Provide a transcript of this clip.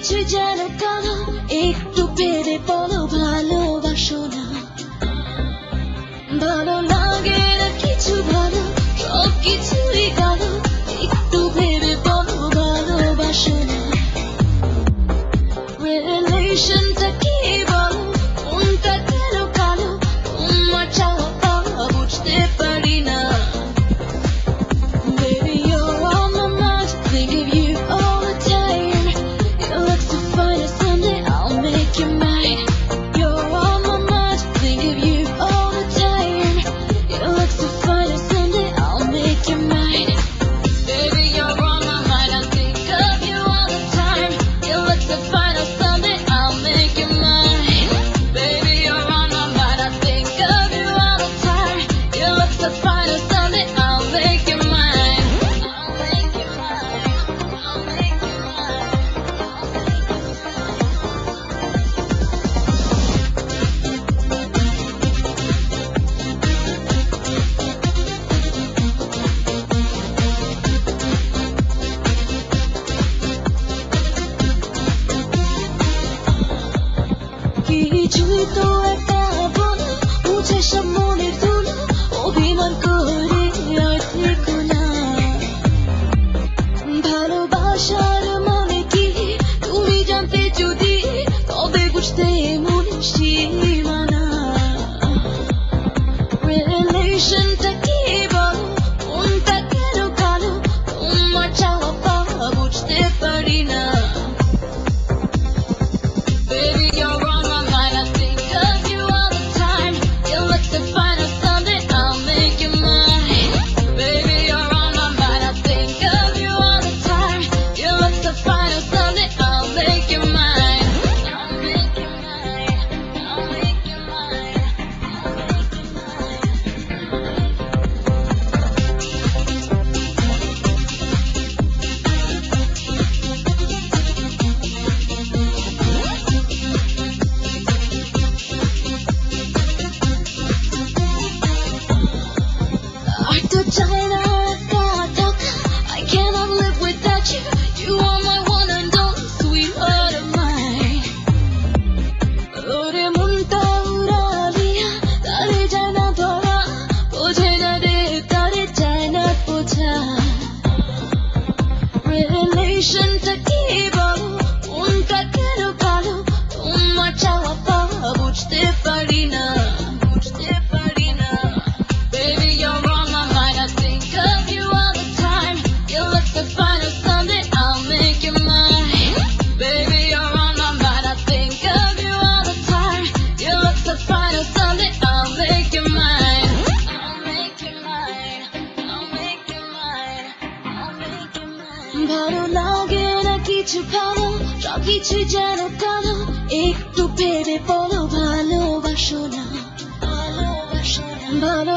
কিছু যেন কালো, একটু ভেবে বলো ভালোবাসো না। ভালো লাগে না কিছু ভালো, সব কিছুই কালো, একটু ভেবে বলো ভালোবাসো না। রিলেশনটা কি বলো, কোনটা কেন কালো, তোমার চাওয়া পাওয়া বুঝতে পারি না। Baby, you're on my mind, think of you all the time. You look so fine, and someday I'll make you mine. You're on my mind, think of you all the time. You look so fine, and someday I'll make you mine. Baby, you're on my mind, I think of you all the time. You look so fine, and someday I'll make you mine. Baby, you're on my mind, I think of you all the time. You look so fine, and someday I'll make you mine. I'll make you mine. I'll make you mine. কিছুই তো একটা বলো, মুছে সব মনের ধুলো, অভিমান করে আর থেকো না। ভালোবাসার মানে কি তুমি জানতে যদি, তবে বুঝতে মনে সীমানা। রিলেশনটা কি বলো, কোনটা কেন কালো, তোমার চাওয়া পাওয়া বুঝতে পারি না। Baby, you're on my mind, I think of you all the time. You look so fine, and someday I'll make you mine. Baby, you're on my mind, I think of you all the time. You look so fine, and someday I'll make you mine. I'll make you mine. I'll make you mine. I'll make you I don't try to talk, I cannot live without you. You are my one and only sweetheart of mine. ওরে মনটা উড়ালিয়া, তারে যায় না ধরা, বোঝে না রে তারে যায় না বোঝা। রিলেশনটা কি বলো, কোনটা কেন কালো, তোমার চাওয়া পাওয়া বুঝতে পারি না। বুঝতে পারি না। Baby, you're on my mind, I think of you all the time. You look so fine, and someday I'll make you mine. Baby, you're on my mind, I think of you all the time. You look so fine, and someday I'll make you mine. I'll make you mine. I'll make you mine. I'll make you mine. ভালো লাগে না কিছু ভালো, সব কিছু যেন কালো, একটু ভেবে বলো ভালোবাসো না। ভালোবাসো না। ভালো